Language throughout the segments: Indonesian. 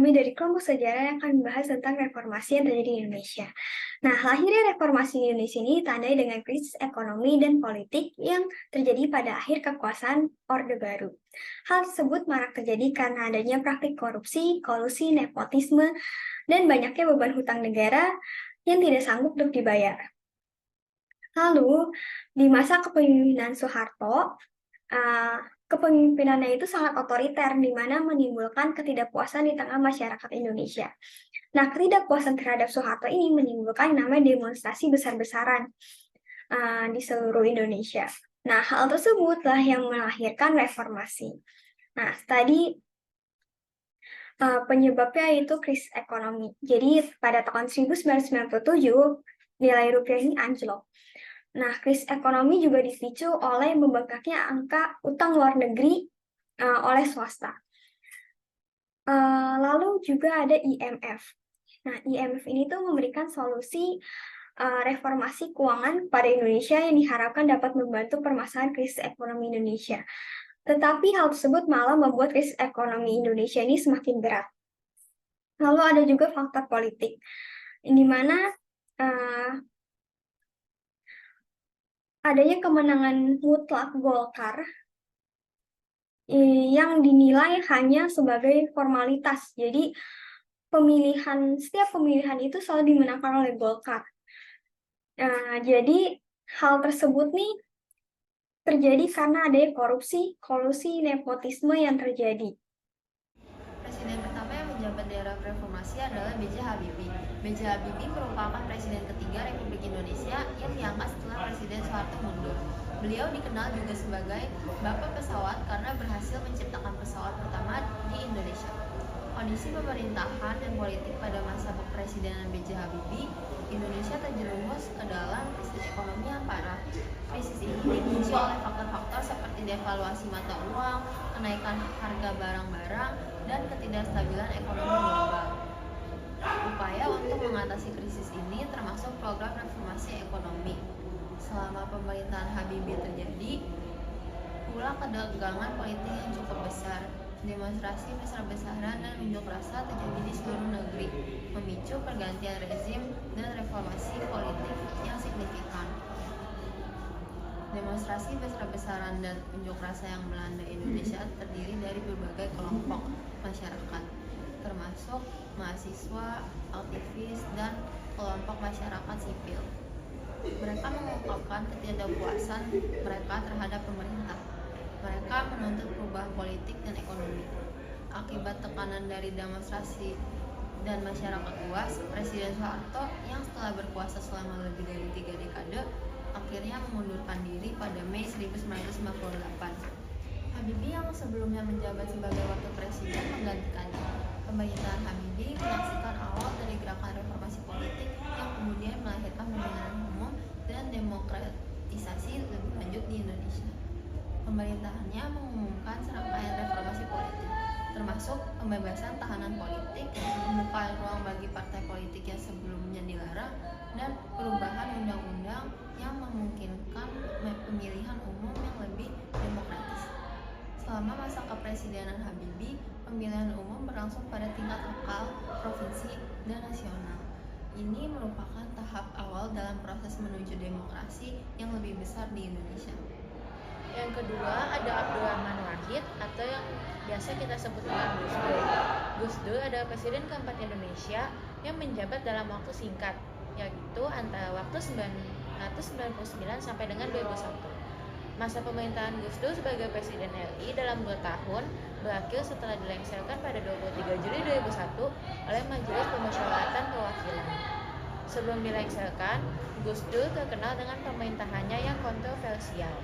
kami dari kelompok sejarah yang akan membahas tentang reformasi yang terjadi di Indonesia. Nah, lahirnya reformasi di Indonesia ini ditandai dengan krisis ekonomi dan politik yang terjadi pada akhir kekuasaan Orde Baru. Hal tersebut marak terjadi karena adanya praktik korupsi, kolusi, nepotisme, dan banyaknya beban hutang negara yang tidak sanggup untuk dibayar. Lalu, di masa kepemimpinan Soeharto, kepemimpinannya itu sangat otoriter, di mana menimbulkan ketidakpuasan di tengah masyarakat Indonesia. Nah, ketidakpuasan terhadap Soeharto ini menimbulkan namanya demonstrasi besar-besaran di seluruh Indonesia. Nah, hal tersebutlah yang melahirkan reformasi. Nah, tadi penyebabnya itu krisis ekonomi. Jadi, pada tahun 1997, nilai rupiah ini anjlok. Nah, krisis ekonomi juga dipicu oleh membengkaknya angka utang luar negeri oleh swasta. Lalu juga ada IMF. Nah, IMF ini tuh memberikan solusi reformasi keuangan pada Indonesia yang diharapkan dapat membantu permasalahan krisis ekonomi Indonesia. Tetapi hal tersebut malah membuat krisis ekonomi Indonesia ini semakin berat. Lalu ada juga faktor politik, di mana adanya kemenangan mutlak Golkar yang dinilai hanya sebagai formalitas. Jadi setiap pemilihan itu selalu dimenangkan oleh Golkar. Jadi hal tersebut nih terjadi karena adanya korupsi, kolusi, nepotisme yang terjadi. Presiden pertama yang menjabat di era reformasi adalah B.J. Habibie. B.J. Habibie merupakan presiden ketiga Republik Indonesia yang diangkat setelah Presiden Soeharto mundur. Beliau dikenal juga sebagai Bapak Pesawat karena berhasil menciptakan pesawat pertama di Indonesia. Kondisi pemerintahan dan politik pada masa kepresidenan B.J. Habibie, Indonesia terjerumus ke dalam krisis ekonomi yang parah. Krisis ini dipicu oleh faktor-faktor seperti devaluasi mata uang, kenaikan harga barang-barang, dan ketidakstabilan ekonomi global. Upaya untuk mengatasi krisis ini termasuk program reformasi ekonomi. Selama pemerintahan Habibie terjadi pula ketegangan politik yang cukup besar. Demonstrasi besar-besaran dan unjuk rasa terjadi di seluruh negeri, memicu pergantian rezim dan reformasi politik yang signifikan. Demonstrasi besar-besaran dan unjuk rasa yang melanda Indonesia terdiri dari berbagai kelompok masyarakat, termasuk mahasiswa, aktivis, dan kelompok masyarakat sipil. Mereka mengungkapkan ketidakpuasan mereka terhadap pemerintah. Mereka menuntut perubahan politik dan ekonomi. Akibat tekanan dari demonstrasi dan masyarakat luas, Presiden Soeharto yang setelah berkuasa selama lebih dari 3 dekade akhirnya mengundurkan diri pada Mei 1958. Habibie yang sebelumnya menjabat sebagai wakil presiden menggantikannya. Pemerintahan Habibie menyaksikan awal dari gerakan reformasi politik yang kemudian melahirkan pemilihan umum dan demokratisasi lebih lanjut di Indonesia. Pemerintahannya mengumumkan serangkaian reformasi politik, termasuk pembebasan tahanan politik, membuka ruang bagi partai politik yang sebelumnya dilarang, dan perubahan undang-undang yang memungkinkan pemilihan umum yang lebih demokratis. Selama masa kepresidenan Habibie, pemilihan umum berlangsung pada tingkat lokal, provinsi, dan nasional. Ini merupakan tahap awal dalam proses menuju demokrasi yang lebih besar di Indonesia. Yang kedua ada Abdurrahman Wahid atau yang biasa kita sebut dengan Gus Dur. Gus Dur adalah presiden keempat Indonesia yang menjabat dalam waktu singkat, yaitu antara waktu 1999 sampai dengan 2001. Masa pemerintahan Gus Dur sebagai Presiden RI dalam 2 tahun berakhir setelah dilengsarkan pada 23 Juli 2001 oleh Majelis Pemusyawaratan Perwakilan. Sebelum dilengsarkan, Gus Dur terkenal dengan pemerintahannya yang kontroversial.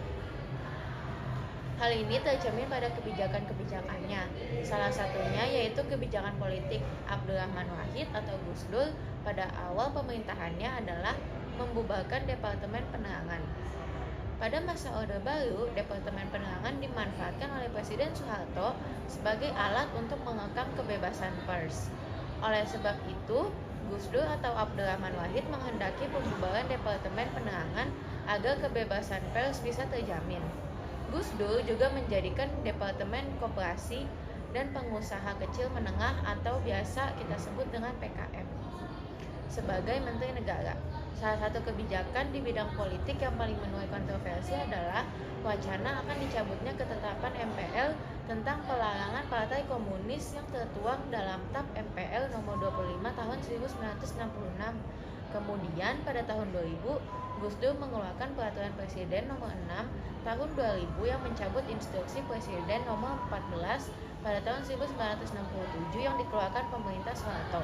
Hal ini tercermin pada kebijakan-kebijakannya. Salah satunya yaitu kebijakan politik Abdurrahman Wahid atau Gus Dur pada awal pemerintahannya adalah membubarkan Departemen Penerangan. Pada masa Orde Baru, Departemen Penerangan dimanfaatkan oleh Presiden Soeharto sebagai alat untuk mengekang kebebasan pers. Oleh sebab itu, Gus Dur atau Abdurrahman Wahid menghendaki pembubaran Departemen Penerangan agar kebebasan pers bisa terjamin. Gus Dur juga menjadikan Departemen Koperasi dan pengusaha kecil menengah atau biasa kita sebut dengan PKM. Sebagai Menteri Negara, salah satu kebijakan di bidang politik yang paling menuai kontroversi adalah wacana akan dicabutnya ketetapan MPL tentang pelarangan Partai Komunis yang tertuang dalam TAP MPL nomor 25 tahun 1966. Kemudian pada tahun 2000, Gus Dur mengeluarkan peraturan Presiden nomor 6 tahun 2000 yang mencabut instruksi Presiden nomor 14 pada tahun 1967 yang dikeluarkan pemerintah Soeharto.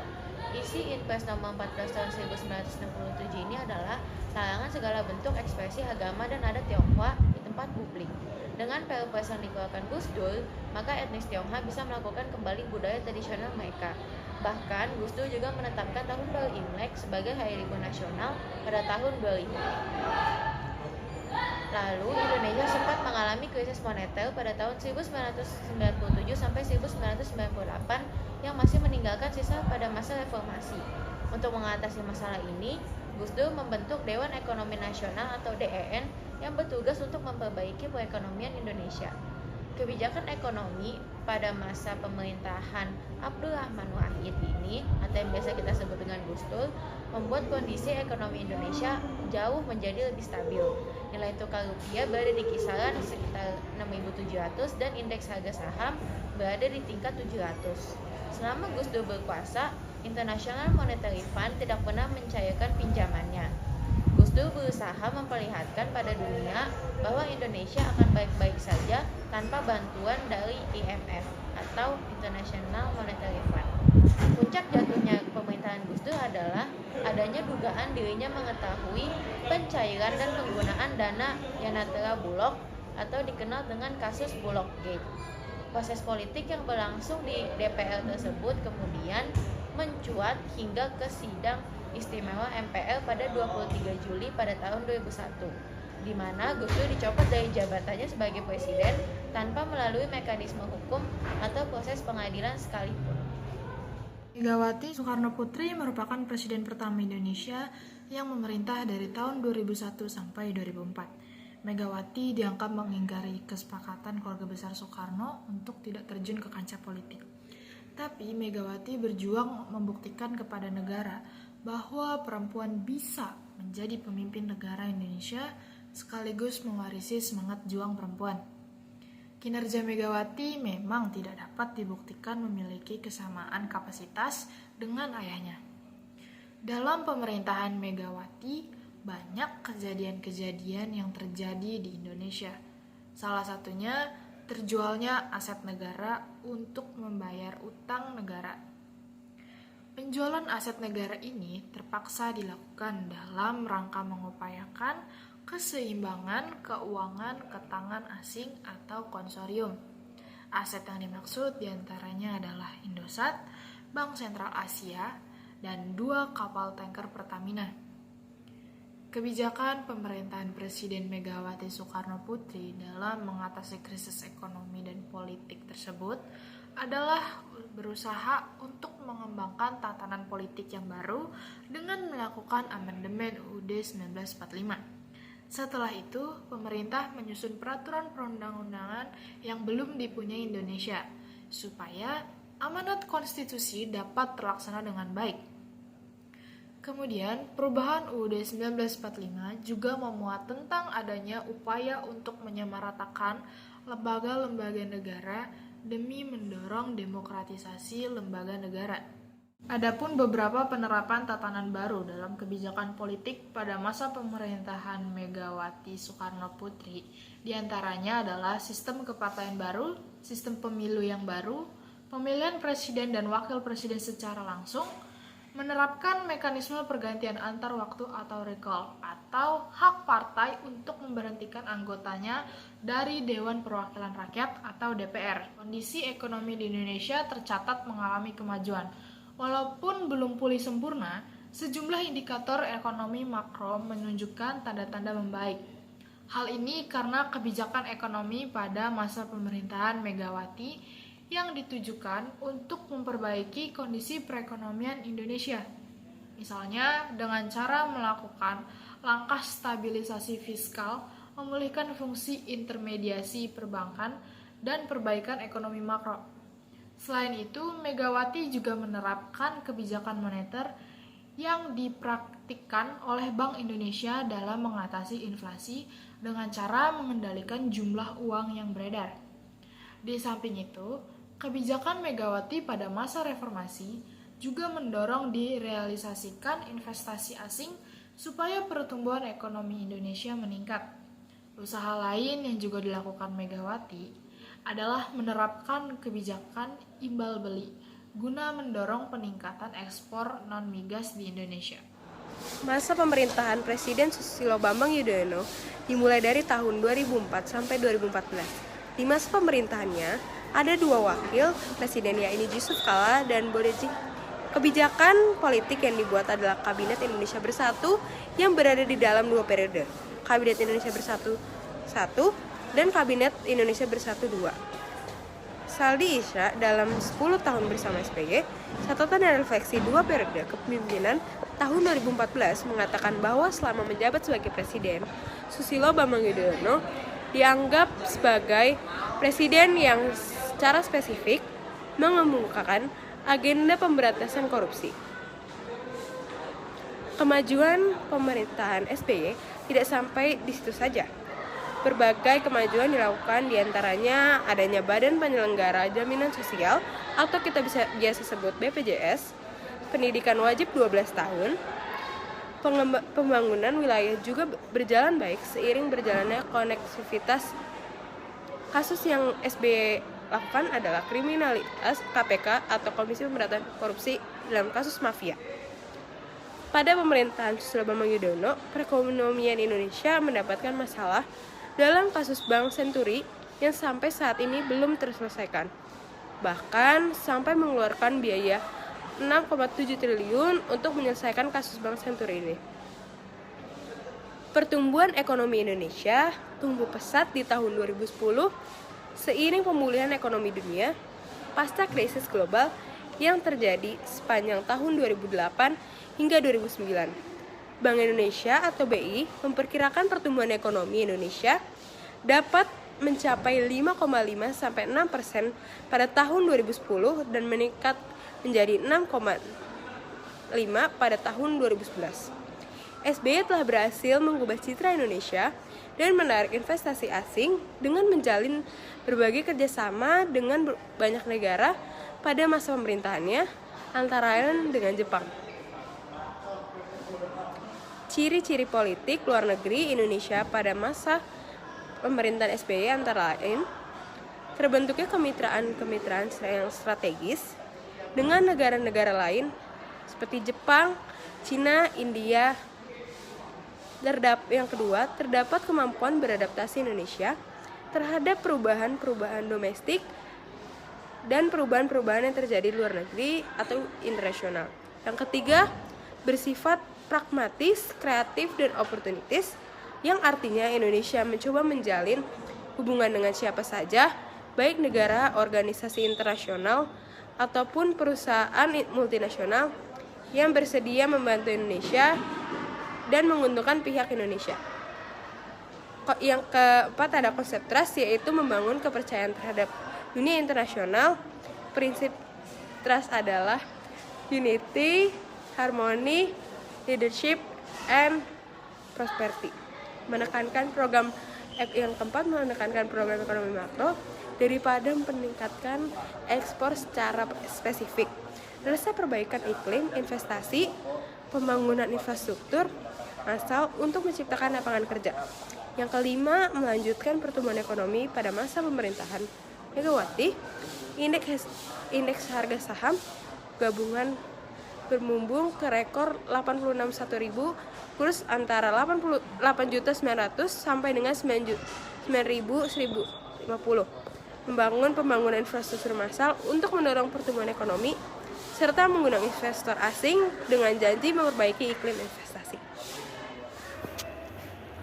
Isi Inpres nomor 14 tahun 1967 ini adalah larangan segala bentuk ekspresi agama dan adat Tionghoa di tempat publik. Dengan Perpres yang dikeluarkan Gus Dur, maka etnis Tionghoa bisa melakukan kembali budaya tradisional mereka. Bahkan Gus Dur juga menetapkan Tahun Baru Imlek sebagai hari libur nasional pada tahun 2000. Lalu Indonesia sempat mengalami krisis moneter pada tahun 1997 sampai 1998 yang masih meninggalkan sisa pada masa reformasi. Untuk mengatasi masalah ini, Gus Dur membentuk Dewan Ekonomi Nasional atau DEN yang bertugas untuk memperbaiki perekonomian Indonesia. Kebijakan ekonomi pada masa pemerintahan Abdurrahman Wahid ini, atau yang biasa kita sebut dengan Gus Dur, membuat kondisi ekonomi Indonesia jauh menjadi lebih stabil. Nilai tukar rupiah berada di kisaran sekitar 6.700 dan indeks harga saham berada di tingkat 700. Selama Gus Dur berkuasa, International Monetary Fund tidak pernah mencairkan pinjamannya. Gus Dur berusaha memperlihatkan pada dunia bahwa Indonesia akan baik-baik saja tanpa bantuan dari IMF atau International Monetary Fund. Puncak jatuhnya pemerintahan Gus Dur adalah adanya dugaan dirinya mengetahui pencairan dan penggunaan dana Yanatera Bulog atau dikenal dengan kasus Bulog Gate. Proses politik yang berlangsung di DPR tersebut kemudian mencuat hingga ke sidang istimewa MPL pada 23 Juli pada tahun 2001, di mana Gus Dur dicopot dari jabatannya sebagai presiden tanpa melalui mekanisme hukum atau proses pengadilan sekalipun. Megawati Soekarno Putri merupakan presiden pertama Indonesia yang memerintah dari tahun 2001 sampai 2004. Megawati dianggap mengingkari kesepakatan keluarga besar Soekarno untuk tidak terjun ke kancah politik. Tapi Megawati berjuang membuktikan kepada negara bahwa perempuan bisa menjadi pemimpin negara Indonesia sekaligus mewarisi semangat juang perempuan. Kinerja Megawati memang tidak dapat dibuktikan memiliki kesamaan kapasitas dengan ayahnya. Dalam pemerintahan Megawati, banyak kejadian-kejadian yang terjadi di Indonesia. Salah satunya terjualnya aset negara untuk membayar utang negara. Penjualan aset negara ini terpaksa dilakukan dalam rangka mengupayakan keseimbangan keuangan ke tangan asing atau konsorium. Aset yang dimaksud diantaranya adalah Indosat, Bank Sentral Asia, dan 2 kapal tanker Pertamina. Kebijakan pemerintahan Presiden Megawati Soekarno Putri dalam mengatasi krisis ekonomi dan politik tersebut adalah berusaha untuk mengembangkan tatanan politik yang baru dengan melakukan amandemen UUD 1945. Setelah itu, pemerintah menyusun peraturan perundang-undangan yang belum dipunyai Indonesia, supaya amanat konstitusi dapat terlaksana dengan baik. Kemudian, perubahan UUD 1945 juga memuat tentang adanya upaya untuk menyamaratakan lembaga-lembaga negara demi mendorong demokratisasi lembaga negara. Adapun beberapa penerapan tatanan baru dalam kebijakan politik pada masa pemerintahan Megawati Soekarno Putri, diantaranya adalah sistem kepartaian baru, sistem pemilu yang baru, pemilihan presiden dan wakil presiden secara langsung, menerapkan mekanisme pergantian antar waktu atau recall, atau hak partai untuk memberhentikan anggotanya dari Dewan Perwakilan Rakyat atau DPR. Kondisi ekonomi di Indonesia tercatat mengalami kemajuan. Walaupun belum pulih sempurna, sejumlah indikator ekonomi makro menunjukkan tanda-tanda membaik. Hal ini karena kebijakan ekonomi pada masa pemerintahan Megawati yang ditujukan untuk memperbaiki kondisi perekonomian Indonesia. Misalnya dengan cara melakukan langkah stabilisasi fiskal, memulihkan fungsi intermediasi perbankan, dan perbaikan ekonomi makro. Selain itu, Megawati juga menerapkan kebijakan moneter yang dipraktikkan oleh Bank Indonesia dalam mengatasi inflasi dengan cara mengendalikan jumlah uang yang beredar. Di samping itu, kebijakan Megawati pada masa reformasi juga mendorong direalisasikan investasi asing supaya pertumbuhan ekonomi Indonesia meningkat. Usaha lain yang juga dilakukan Megawati adalah menerapkan kebijakan imbal beli guna mendorong peningkatan ekspor non-migas di Indonesia. Masa pemerintahan Presiden Susilo Bambang Yudhoyono dimulai dari tahun 2004 sampai 2014. Di masa pemerintahannya, ada 2 wakil presiden, yaitu Yusuf Kala dan Bodeji. Kebijakan politik yang dibuat adalah Kabinet Indonesia Bersatu yang berada di dalam 2 periode. Kabinet Indonesia Bersatu 1 dan Kabinet Indonesia Bersatu 2. Saldi Isra dalam 10 tahun bersama SBY, catatan dan refleksi 2 periode kepemimpinan tahun 2014 mengatakan bahwa selama menjabat sebagai presiden, Susilo Bambang Yudhoyono dianggap sebagai presiden yang secara spesifik mengemukakan agenda pemberantasan korupsi. Kemajuan pemerintahan SBY tidak sampai di situ saja. Berbagai kemajuan dilakukan, diantaranya adanya Badan Penyelenggara Jaminan Sosial atau kita biasa sebut BPJS, pendidikan wajib 12 tahun, pembangunan wilayah juga berjalan baik seiring berjalannya konektivitas. Kasus yang SBY lakukan adalah kriminalitas KPK atau Komisi Pemberantasan Korupsi dalam kasus mafia. Pada pemerintahan Susilo Bambang Yudhoyono, perekonomian Indonesia mendapatkan masalah dalam kasus Bank Senturi yang sampai saat ini belum terselesaikan. Bahkan sampai mengeluarkan biaya 6,7 triliun untuk menyelesaikan kasus Bank Senturi ini. Pertumbuhan ekonomi Indonesia tumbuh pesat di tahun 2010 seiring pemulihan ekonomi dunia pasca krisis global yang terjadi sepanjang tahun 2008 hingga 2009. Bank Indonesia atau BI memperkirakan pertumbuhan ekonomi Indonesia dapat mencapai 5,5 sampai 6% pada tahun 2010 dan meningkat menjadi 6,5 pada tahun 2011. SBY telah berhasil mengubah citra Indonesia dan menarik investasi asing dengan menjalin berbagai kerjasama dengan banyak negara pada masa pemerintahannya, antara lain dengan Jepang. Ciri-ciri politik luar negeri Indonesia pada masa pemerintahan SBY antara lain terbentuknya kemitraan yang strategis dengan negara-negara lain seperti Jepang, Cina, India. Yang kedua, terdapat kemampuan beradaptasi Indonesia terhadap perubahan-perubahan domestik dan perubahan-perubahan yang terjadi di luar negeri atau internasional. Yang ketiga, bersifat pragmatis, kreatif, dan oportunistis, yang artinya Indonesia mencoba menjalin hubungan dengan siapa saja, baik negara, organisasi internasional, ataupun perusahaan multinasional yang bersedia membantu Indonesia dan menguntungkan pihak Indonesia. Yang keempat, ada konsep trust, yaitu membangun kepercayaan terhadap dunia internasional. Prinsip trust adalah unity, harmony, leadership, and prosperity. Yang keempat, menekankan program ekonomi makro daripada meningkatkan ekspor secara spesifik. Rasa perbaikan iklim, investasi, pembangunan infrastruktur massal untuk menciptakan lapangan kerja. Yang kelima, melanjutkan pertumbuhan ekonomi pada masa pemerintahan Megawati. Indeks harga saham gabungan bermumbung ke rekor 86.100, kurs antara 88.900 sampai dengan 9.150. Membangun pembangunan infrastruktur massal untuk mendorong pertumbuhan ekonomi serta mengundang investor asing dengan janji memperbaiki iklim investasi.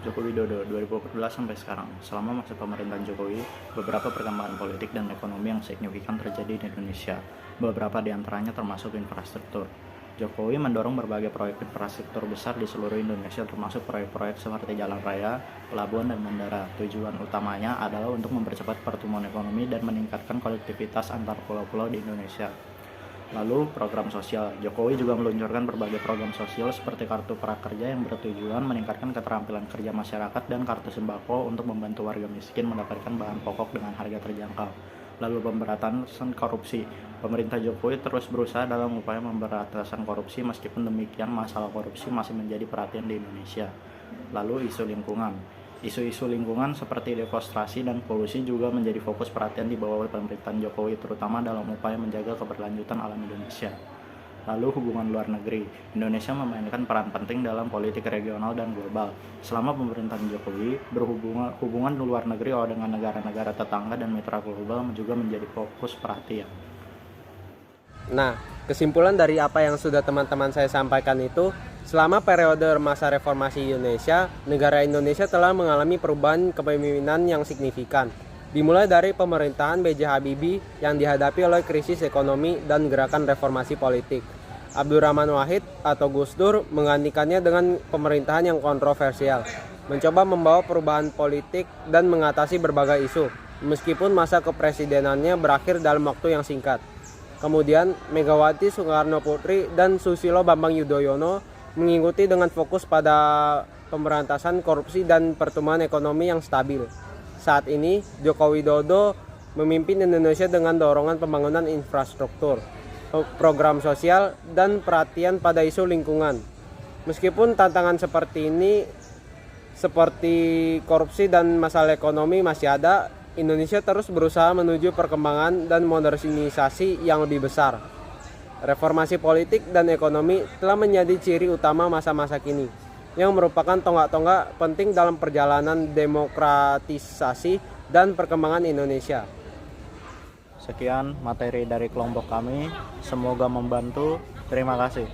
Joko Widodo 2014 sampai sekarang. Selama masa pemerintahan Jokowi, beberapa perkembangan politik dan ekonomi yang signifikan terjadi di Indonesia. Beberapa di antaranya termasuk infrastruktur. Jokowi mendorong berbagai proyek infrastruktur besar di seluruh Indonesia termasuk proyek-proyek seperti jalan raya, pelabuhan, dan bandara. Tujuan utamanya adalah untuk mempercepat pertumbuhan ekonomi dan meningkatkan konektivitas antar pulau-pulau di Indonesia. Lalu program sosial. Jokowi juga meluncurkan berbagai program sosial seperti kartu prakerja yang bertujuan meningkatkan keterampilan kerja masyarakat dan kartu sembako untuk membantu warga miskin mendapatkan bahan pokok dengan harga terjangkau. Lalu pemberantasan korupsi. Pemerintah Jokowi terus berusaha dalam upaya pemberantasan korupsi meskipun demikian masalah korupsi masih menjadi perhatian di Indonesia. Lalu isu lingkungan. Isu-isu lingkungan seperti deforestasi dan polusi juga menjadi fokus perhatian di bawah pemerintahan Jokowi terutama dalam upaya menjaga keberlanjutan alam Indonesia. Lalu hubungan luar negeri. Indonesia memainkan peran penting dalam politik regional dan global. Selama pemerintahan Jokowi, hubungan luar negeri dengan negara-negara tetangga dan mitra global juga menjadi fokus perhatian. Nah, kesimpulan dari apa yang sudah teman-teman saya sampaikan itu, selama periode masa reformasi Indonesia, negara Indonesia telah mengalami perubahan kepemimpinan yang signifikan. Dimulai dari pemerintahan B.J. Habibie yang dihadapi oleh krisis ekonomi dan gerakan reformasi politik. Abdurrahman Wahid atau Gus Dur menggantikannya dengan pemerintahan yang kontroversial, mencoba membawa perubahan politik dan mengatasi berbagai isu, meskipun masa kepresidenannya berakhir dalam waktu yang singkat. Kemudian Megawati Soekarno Putri dan Susilo Bambang Yudhoyono mengikuti dengan fokus pada pemberantasan korupsi dan pertumbuhan ekonomi yang stabil. Saat ini, Joko Widodo memimpin Indonesia dengan dorongan pembangunan infrastruktur, program sosial, dan perhatian pada isu lingkungan. Meskipun tantangan seperti ini, seperti korupsi dan masalah ekonomi masih ada, Indonesia terus berusaha menuju perkembangan dan modernisasi yang lebih besar. Reformasi politik dan ekonomi telah menjadi ciri utama masa-masa kini, yang merupakan tonggak-tonggak penting dalam perjalanan demokratisasi dan perkembangan Indonesia. Sekian materi dari kelompok kami, semoga membantu. Terima kasih.